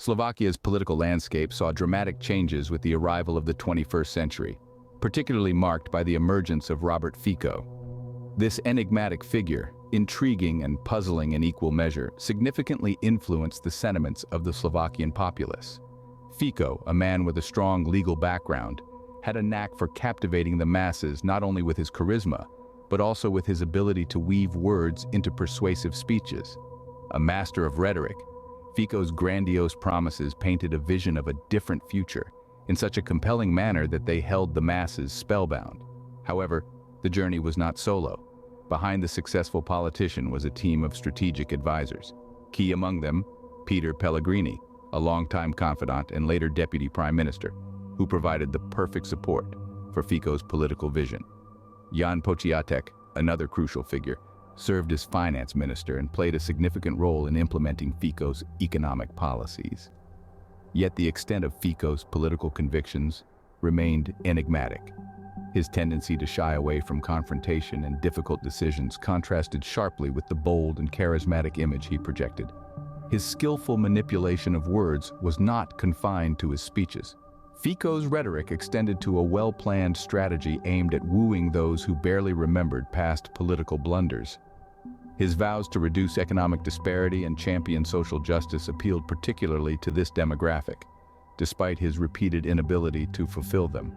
Slovakia's political landscape saw dramatic changes with the arrival of the 21st century, particularly marked by the emergence of Robert Fico. This enigmatic figure, intriguing and puzzling in equal measure, significantly influenced the sentiments of the Slovakian populace. Fico, a man with a strong legal background, had a knack for captivating the masses not only with his charisma, but also with his ability to weave words into persuasive speeches. A master of rhetoric, Fico's grandiose promises painted a vision of a different future in such a compelling manner that they held the masses spellbound. However, the journey was not solo. Behind the successful politician was a team of strategic advisors. Key among them, Peter Pellegrini, a longtime confidant and later deputy prime minister, who provided the perfect support for Fico's political vision. Jan Pociatek, another crucial figure, served as finance minister and played a significant role in implementing Fico's economic policies. Yet the extent of Fico's political convictions remained enigmatic. His tendency to shy away from confrontation and difficult decisions contrasted sharply with the bold and charismatic image he projected. His skillful manipulation of words was not confined to his speeches. Fico's rhetoric extended to a well-planned strategy aimed at wooing those who barely remembered past political blunders. His vows to reduce economic disparity and champion social justice appealed particularly to this demographic, despite his repeated inability to fulfill them.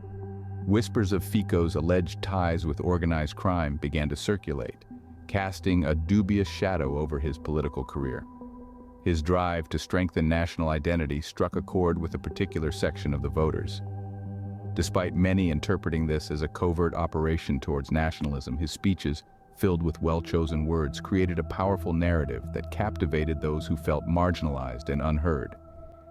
Whispers of Fico's alleged ties with organized crime began to circulate, casting a dubious shadow over his political career. His drive to strengthen national identity struck a chord with a particular section of the voters. Despite many interpreting this as a covert operation towards nationalism, his speeches, filled with well-chosen words, created a powerful narrative that captivated those who felt marginalized and unheard.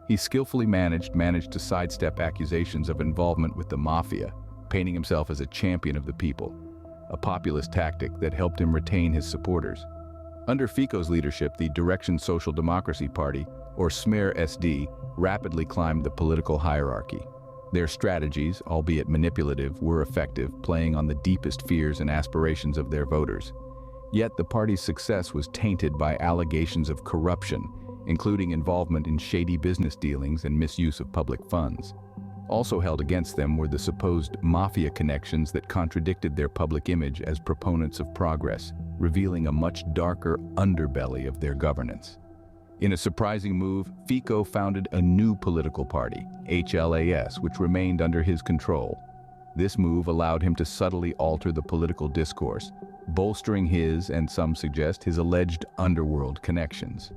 He skillfully managed to sidestep accusations of involvement with the mafia, painting himself as a champion of the people, a populist tactic that helped him retain his supporters. Under Fico's leadership, the Direction Social Democracy Party, or Smer SD, rapidly climbed the political hierarchy. Their strategies, albeit manipulative, were effective, playing on the deepest fears and aspirations of their voters. Yet the party's success was tainted by allegations of corruption, including involvement in shady business dealings and misuse of public funds. Also held against them were the supposed mafia connections that contradicted their public image as proponents of progress, revealing a much darker underbelly of their governance. In a surprising move, Fico founded a new political party, HLAS, which remained under his control. This move allowed him to subtly alter the political discourse, bolstering his, and some suggest, his alleged underworld connections.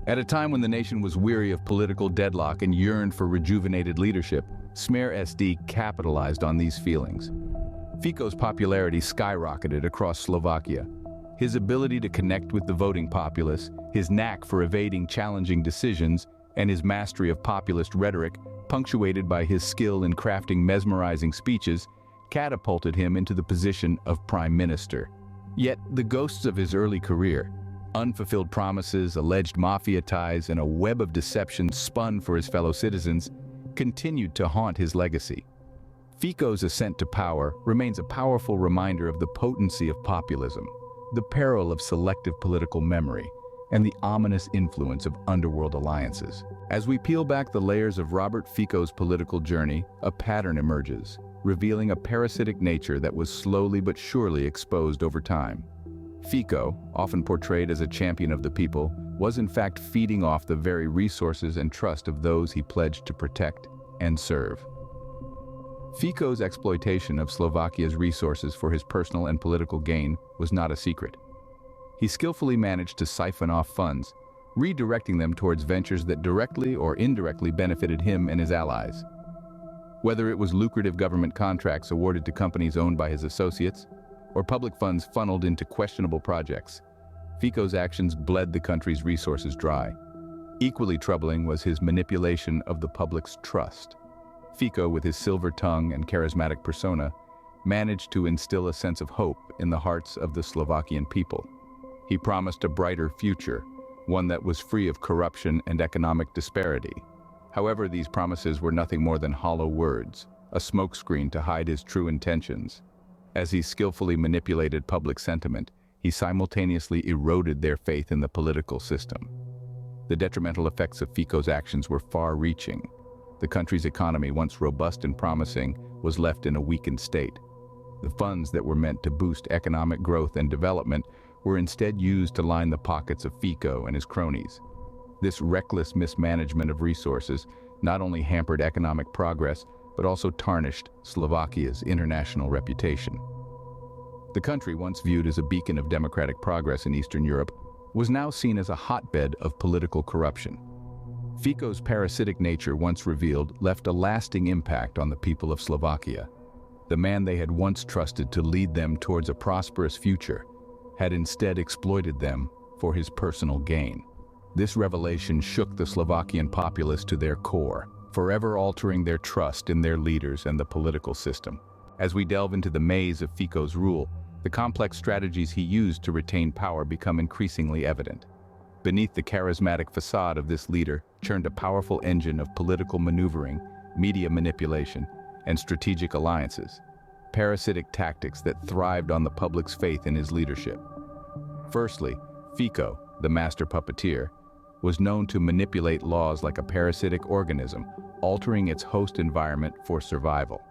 At a time when the nation was weary of political deadlock and yearned for rejuvenated leadership, Smer SD capitalized on these feelings. Fico's popularity skyrocketed across Slovakia. His ability to connect with the voting populace, his knack for evading challenging decisions, and his mastery of populist rhetoric, punctuated by his skill in crafting mesmerizing speeches, catapulted him into the position of prime minister. Yet the ghosts of his early career, unfulfilled promises, alleged mafia ties, and a web of deception spun for his fellow citizens, continued to haunt his legacy. Fico's ascent to power remains a powerful reminder of the potency of populism, the peril of selective political memory, and the ominous influence of underworld alliances. As we peel back the layers of Robert Fico's political journey, a pattern emerges, revealing a parasitic nature that was slowly but surely exposed over time. Fico, often portrayed as a champion of the people, was in fact feeding off the very resources and trust of those he pledged to protect and serve. Fico's exploitation of Slovakia's resources for his personal and political gain was not a secret. He skillfully managed to siphon off funds, redirecting them towards ventures that directly or indirectly benefited him and his allies. Whether it was lucrative government contracts awarded to companies owned by his associates, or public funds funneled into questionable projects, Fico's actions bled the country's resources dry. Equally troubling was his manipulation of the public's trust. Fico, with his silver tongue and charismatic persona, managed to instill a sense of hope in the hearts of the Slovakian people. He promised a brighter future, one that was free of corruption and economic disparity. However, these promises were nothing more than hollow words, a smokescreen to hide his true intentions. As he skillfully manipulated public sentiment, he simultaneously eroded their faith in the political system. The detrimental effects of Fico's actions were far-reaching. The country's economy, once robust and promising, was left in a weakened state. The funds that were meant to boost economic growth and development were instead used to line the pockets of Fico and his cronies. This reckless mismanagement of resources not only hampered economic progress, but also tarnished Slovakia's international reputation. The country, once viewed as a beacon of democratic progress in Eastern Europe, was now seen as a hotbed of political corruption. Fico's parasitic nature, once revealed, left a lasting impact on the people of Slovakia. The man they had once trusted to lead them towards a prosperous future had instead exploited them for his personal gain. This revelation shook the Slovakian populace to their core, forever altering their trust in their leaders and the political system. As we delve into the maze of Fico's rule, the complex strategies he used to retain power become increasingly evident. Beneath the charismatic facade of this leader churned a powerful engine of political maneuvering, media manipulation, and strategic alliances, parasitic tactics that thrived on the public's faith in his leadership. Firstly, Fico, the master puppeteer, was known to manipulate laws like a parasitic organism, altering its host environment for survival.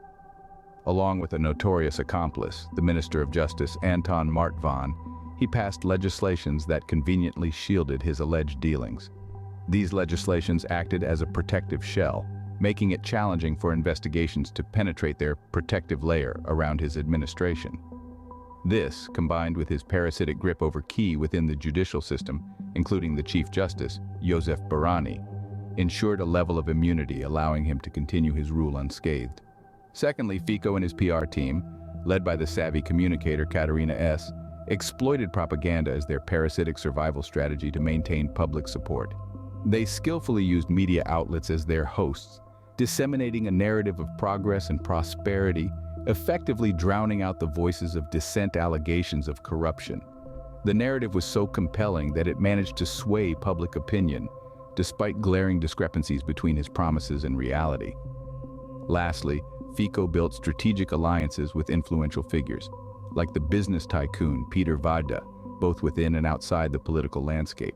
Along with a notorious accomplice, the Minister of Justice Anton Martvan, he passed legislations that conveniently shielded his alleged dealings. These legislations acted as a protective shell, making it challenging for investigations to penetrate their protective layer around his administration. This, combined with his parasitic grip over key within the judicial system, including the Chief Justice, Joseph Barani, ensured a level of immunity allowing him to continue his rule unscathed. Secondly, Fico and his PR team, led by the savvy communicator Katarina S., exploited propaganda as their parasitic survival strategy to maintain public support. They skillfully used media outlets as their hosts, disseminating a narrative of progress and prosperity, effectively drowning out the voices of dissent allegations of corruption. The narrative was so compelling that it managed to sway public opinion, despite glaring discrepancies between his promises and reality. Lastly, Fico built strategic alliances with influential figures, like the business tycoon Peter Vajda, both within and outside the political landscape.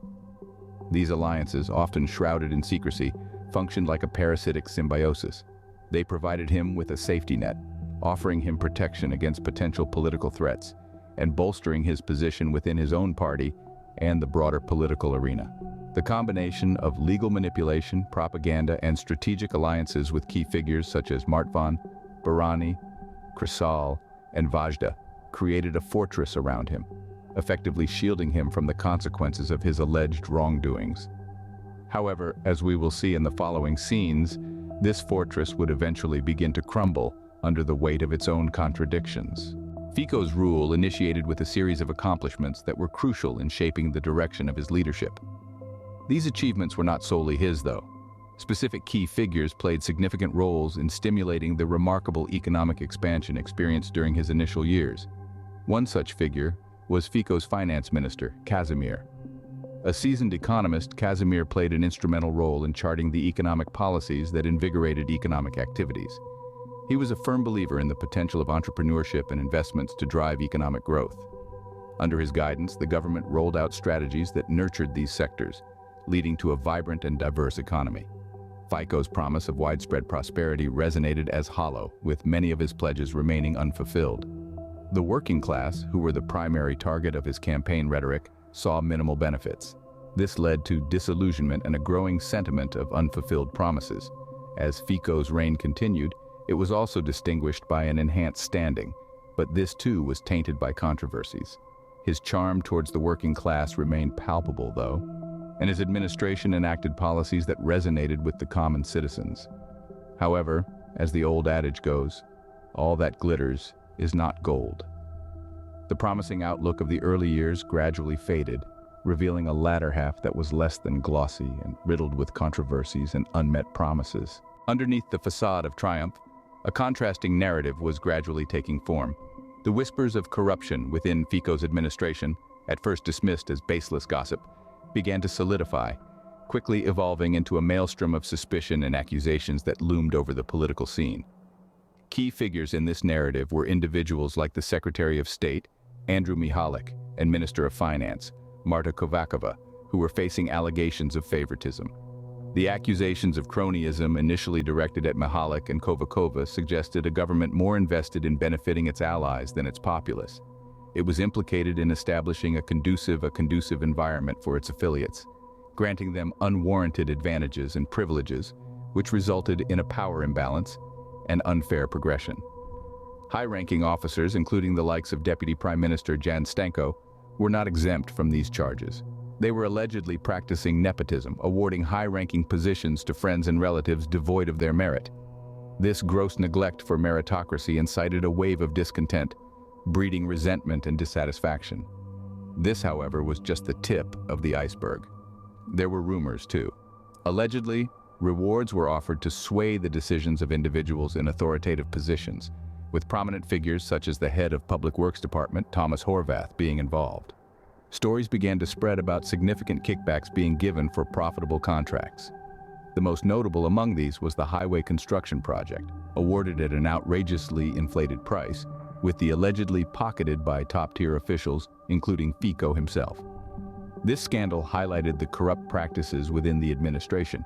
These alliances, often shrouded in secrecy, functioned like a parasitic symbiosis. They provided him with a safety net, offering him protection against potential political threats, and bolstering his position within his own party and the broader political arena. The combination of legal manipulation, propaganda, and strategic alliances with key figures such as Martvan, Barani, Krisal, and Vajda created a fortress around him, effectively shielding him from the consequences of his alleged wrongdoings. However, as we will see in the following scenes, this fortress would eventually begin to crumble under the weight of its own contradictions. Fico's rule initiated with a series of accomplishments that were crucial in shaping the direction of his leadership. These achievements were not solely his, though. Specific key figures played significant roles in stimulating the remarkable economic expansion experienced during his initial years. One such figure was Fico's finance minister, Kazimir. A seasoned economist, Kazimir played an instrumental role in charting the economic policies that invigorated economic activities. He was a firm believer in the potential of entrepreneurship and investments to drive economic growth. Under his guidance, the government rolled out strategies that nurtured these sectors, leading to a vibrant and diverse economy. Fico's promise of widespread prosperity resonated as hollow, with many of his pledges remaining unfulfilled. The working class, who were the primary target of his campaign rhetoric, saw minimal benefits. This led to disillusionment and a growing sentiment of unfulfilled promises. As Fico's reign continued, it was also distinguished by an enhanced standing, but this too was tainted by controversies. His charm towards the working class remained palpable, though, and his administration enacted policies that resonated with the common citizens. However, as the old adage goes, all that glitters is not gold. The promising outlook of the early years gradually faded, revealing a latter half that was less than glossy and riddled with controversies and unmet promises. Underneath the facade of triumph, a contrasting narrative was gradually taking form. The whispers of corruption within Fico's administration, at first dismissed as baseless gossip, began to solidify, quickly evolving into a maelstrom of suspicion and accusations that loomed over the political scene. Key figures in this narrative were individuals like the Secretary of State, Andrew Mihalik, and Minister of Finance, Marta Kovakova, who were facing allegations of favoritism. The accusations of cronyism, initially directed at Mihalik and Kovakova, suggested a government more invested in benefiting its allies than its populace. It was implicated in establishing a conducive environment for its affiliates, granting them unwarranted advantages and privileges, which resulted in a power imbalance and unfair progression. High-ranking officers, including the likes of Deputy Prime Minister Jan Stanko, were not exempt from these charges. They were allegedly practicing nepotism, awarding high-ranking positions to friends and relatives devoid of their merit. This gross neglect for meritocracy incited a wave of discontent, breeding resentment and dissatisfaction. This, however, was just the tip of the iceberg. There were rumors, too. Allegedly, rewards were offered to sway the decisions of individuals in authoritative positions, with prominent figures such as the head of Public Works Department, Thomas Horvath, being involved. Stories began to spread about significant kickbacks being given for profitable contracts. The most notable among these was the highway construction project, awarded at an outrageously inflated price, with the allegedly pocketed by top-tier officials, including Fico himself. This scandal highlighted the corrupt practices within the administration,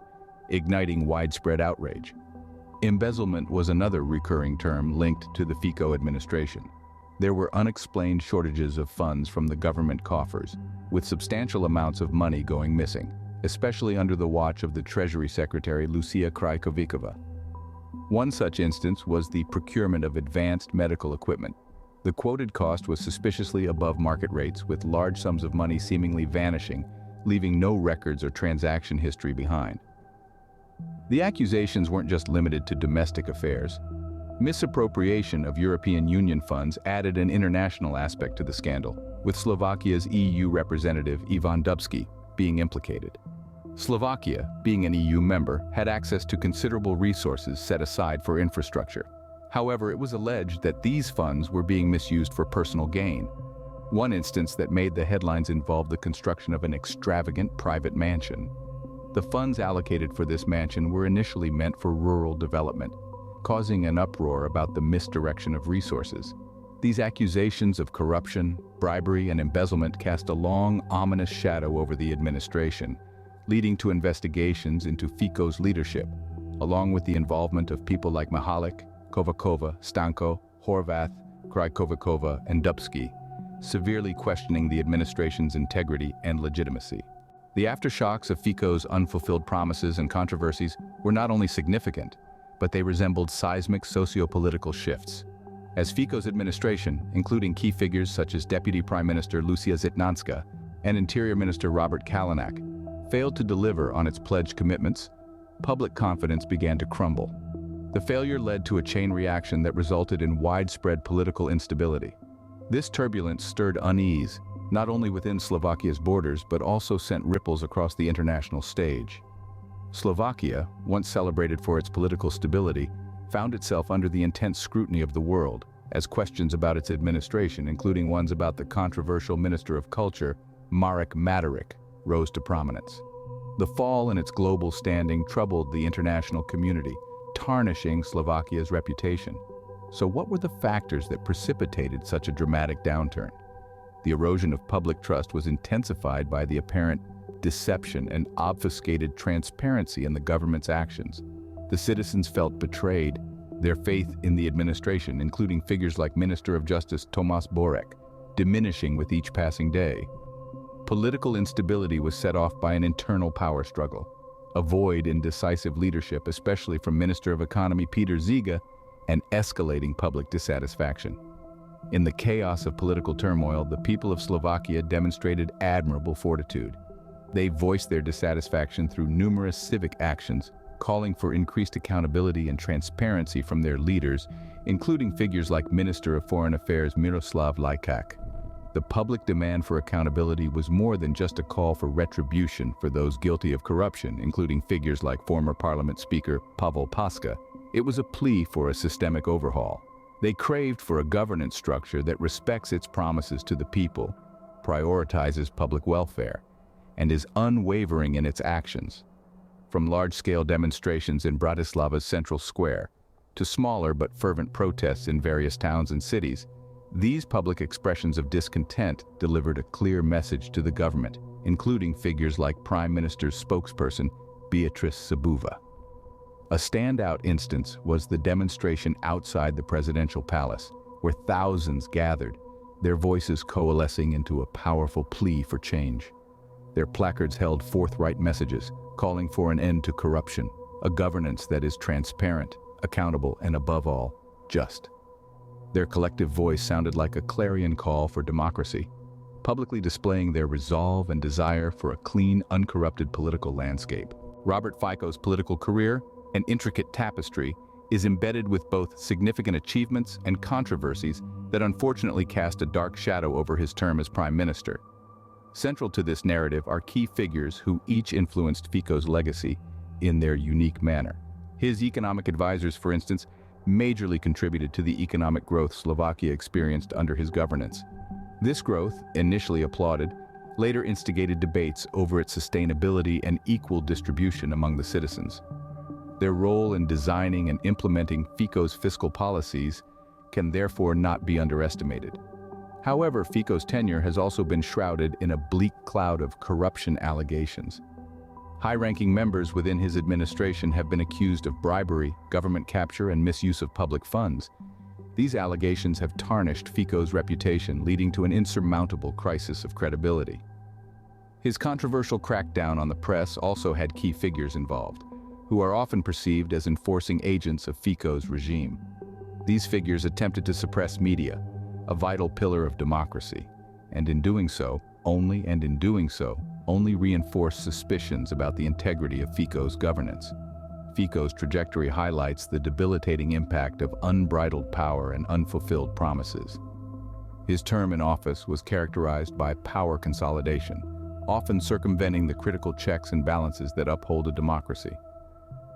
igniting widespread outrage. Embezzlement was another recurring term linked to the Fico administration. There were unexplained shortages of funds from the government coffers, with substantial amounts of money going missing, especially under the watch of the Treasury Secretary Lucia Krajkovikova. One such instance was the procurement of advanced medical equipment. The quoted cost was suspiciously above market rates, with large sums of money seemingly vanishing, leaving no records or transaction history behind. The accusations weren't just limited to domestic affairs. Misappropriation of European Union funds added an international aspect to the scandal, with Slovakia's EU representative Ivan Dubski being implicated. Slovakia, being an EU member, had access to considerable resources set aside for infrastructure. However, it was alleged that these funds were being misused for personal gain. One instance that made the headlines involved the construction of an extravagant private mansion. The funds allocated for this mansion were initially meant for rural development, causing an uproar about the misdirection of resources. These accusations of corruption, bribery, and embezzlement cast a long, ominous shadow over the administration, leading to investigations into Fico's leadership, along with the involvement of people like Mihalik, Kovakova, Stanko, Horvath, Krajkovikova, and Dubski, severely questioning the administration's integrity and legitimacy. The aftershocks of Fico's unfulfilled promises and controversies were not only significant, but they resembled seismic socio-political shifts. As Fico's administration, including key figures such as Deputy Prime Minister Lucia Zitnanska and Interior Minister Robert Kalinak, failed to deliver on its pledged commitments, public confidence began to crumble. The failure led to a chain reaction that resulted in widespread political instability. This turbulence stirred unease, not only within Slovakia's borders, but also sent ripples across the international stage. Slovakia, once celebrated for its political stability, found itself under the intense scrutiny of the world, as questions about its administration, including ones about the controversial Minister of Culture, Marek Matarik, rose to prominence. The fall in its global standing troubled the international community, tarnishing Slovakia's reputation. So what were the factors that precipitated such a dramatic downturn? The erosion of public trust was intensified by the apparent deception and obfuscated transparency in the government's actions. The citizens felt betrayed, their faith in the administration, including figures like Minister of Justice Tomas Borek, diminishing with each passing day. Political instability was set off by an internal power struggle, a void in decisive leadership, especially from Minister of Economy Peter Ziga, and escalating public dissatisfaction. In the chaos of political turmoil, the people of Slovakia demonstrated admirable fortitude. They voiced their dissatisfaction through numerous civic actions, calling for increased accountability and transparency from their leaders, including figures like Minister of Foreign Affairs Miroslav Lajčák. The public demand for accountability was more than just a call for retribution for those guilty of corruption, including figures like former Parliament Speaker Pavel Paska. It was a plea for a systemic overhaul. They craved for a governance structure that respects its promises to the people, prioritizes public welfare, and is unwavering in its actions. From large-scale demonstrations in Bratislava's central square to smaller but fervent protests in various towns and cities, these public expressions of discontent delivered a clear message to the government. including figures like Prime Minister's spokesperson, Beatrice Sabuva. A standout instance was the demonstration outside the presidential palace, where thousands gathered, their voices coalescing into a powerful plea for change. Their placards held forthright messages, calling for an end to corruption, a governance that is transparent, accountable, and above all, just. Their collective voice sounded like a clarion call for democracy, publicly displaying their resolve and desire for a clean, uncorrupted political landscape. Robert Fico's political career, an intricate tapestry, is embedded with both significant achievements and controversies that unfortunately cast a dark shadow over his term as Prime Minister. Central to this narrative are key figures who each influenced Fico's legacy in their unique manner. His economic advisors, for instance, majorly contributed to the economic growth Slovakia experienced under his governance. This growth, initially applauded, later instigated debates over its sustainability and equal distribution among the citizens. Their role in designing and implementing Fico's fiscal policies can therefore not be underestimated. However, Fico's tenure has also been shrouded in a bleak cloud of corruption allegations. High-ranking members within his administration have been accused of bribery, government capture, and misuse of public funds. These allegations have tarnished Fico's reputation, leading to an insurmountable crisis of credibility. His controversial crackdown on the press also had key figures involved, who are often perceived as enforcing agents of Fico's regime. These figures attempted to suppress media, a vital pillar of democracy, and in doing so, only reinforced suspicions about the integrity of Fico's governance. Fico's trajectory highlights the debilitating impact of unbridled power and unfulfilled promises. His term in office was characterized by power consolidation, often circumventing the critical checks and balances that uphold a democracy.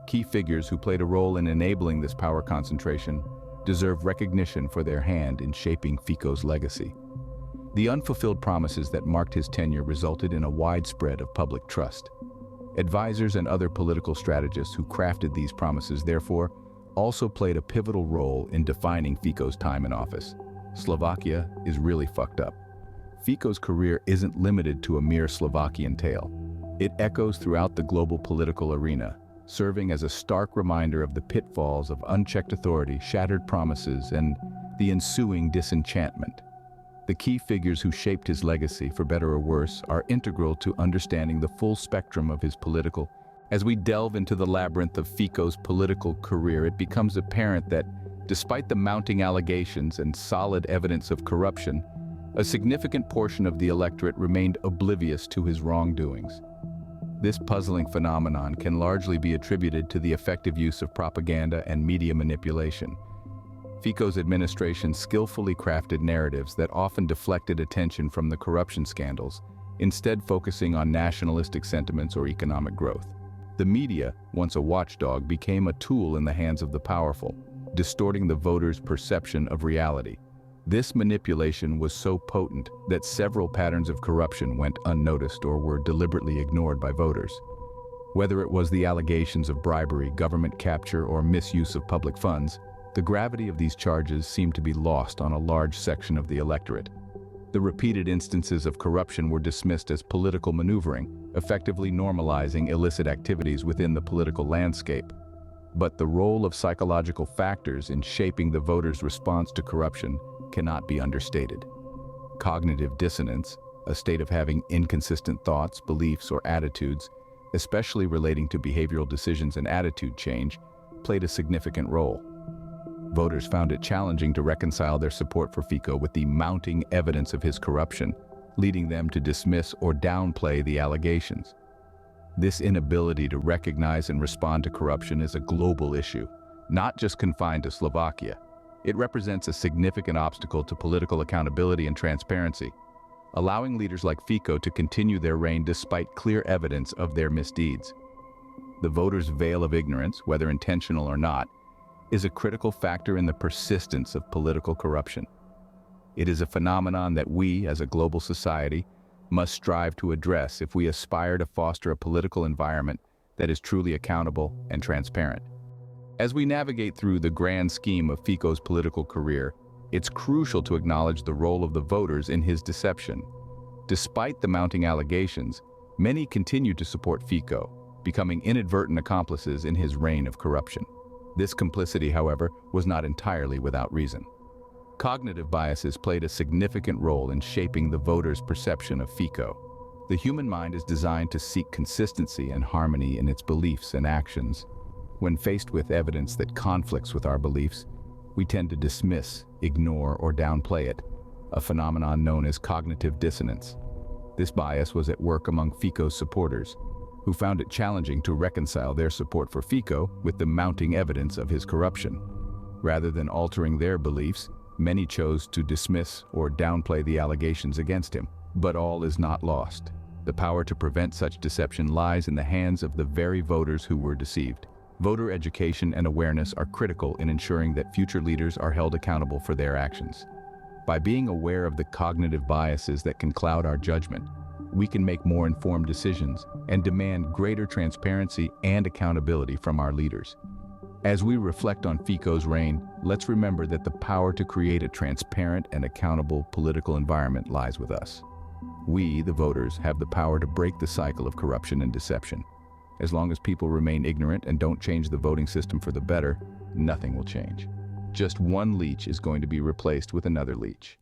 Key figures who played a role in enabling this power concentration deserve recognition for their hand in shaping Fico's legacy. The unfulfilled promises that marked his tenure resulted in a widespread of public trust. Advisors and other political strategists who crafted these promises, therefore, also played a pivotal role in defining Fico's time in office. Slovakia is really fucked up. Fico's career isn't limited to a mere Slovakian tale. It echoes throughout the global political arena, serving as a stark reminder of the pitfalls of unchecked authority, shattered promises, and the ensuing disenchantment. The key figures who shaped his legacy, for better or worse, are integral to understanding the full spectrum of his political. As we delve into the labyrinth of Fico's political career, it becomes apparent that, despite the mounting allegations and solid evidence of corruption, a significant portion of the electorate remained oblivious to his wrongdoings. This puzzling phenomenon can largely be attributed to the effective use of propaganda and media manipulation. Fico's administration skillfully crafted narratives that often deflected attention from the corruption scandals, instead focusing on nationalistic sentiments or economic growth. The media, once a watchdog, became a tool in the hands of the powerful, distorting the voters' perception of reality. This manipulation was so potent that several patterns of corruption went unnoticed or were deliberately ignored by voters. Whether it was the allegations of bribery, government capture, or misuse of public funds, the gravity of these charges seemed to be lost on a large section of the electorate. The repeated instances of corruption were dismissed as political maneuvering, effectively normalizing illicit activities within the political landscape. But the role of psychological factors in shaping the voters' response to corruption cannot be understated. Cognitive dissonance, a state of having inconsistent thoughts, beliefs, or attitudes, especially relating to behavioral decisions and attitude change, played a significant role. Voters found it challenging to reconcile their support for Fico with the mounting evidence of his corruption, leading them to dismiss or downplay the allegations. This inability to recognize and respond to corruption is a global issue, not just confined to Slovakia. It represents a significant obstacle to political accountability and transparency, allowing leaders like Fico to continue their reign despite clear evidence of their misdeeds. The voters' veil of ignorance, whether intentional or not, is a critical factor in the persistence of political corruption. It is a phenomenon that we, as a global society, must strive to address if we aspire to foster a political environment that is truly accountable and transparent. As we navigate through the grand scheme of Fico's political career, it's crucial to acknowledge the role of the voters in his deception. Despite the mounting allegations, many continued to support Fico, becoming inadvertent accomplices in his reign of corruption. This complicity, however, was not entirely without reason. Cognitive biases played a significant role in shaping the voters' perception of Fico. The human mind is designed to seek consistency and harmony in its beliefs and actions. When faced with evidence that conflicts with our beliefs, we tend to dismiss, ignore, or downplay it, a phenomenon known as cognitive dissonance. This bias was at work among Fico's supporters, who found it challenging to reconcile their support for Fico with the mounting evidence of his corruption. Rather than altering their beliefs, many chose to dismiss or downplay the allegations against him. But all is not lost. The power to prevent such deception lies in the hands of the very voters who were deceived. Voter education and awareness are critical in ensuring that future leaders are held accountable for their actions. By being aware of the cognitive biases that can cloud our judgment, we can make more informed decisions and demand greater transparency and accountability from our leaders. As we reflect on Fico's reign, let's remember that the power to create a transparent and accountable political environment lies with us. We, the voters, have the power to break the cycle of corruption and deception. As long as people remain ignorant and don't change the voting system for the better, nothing will change. Just one leech is going to be replaced with another leech.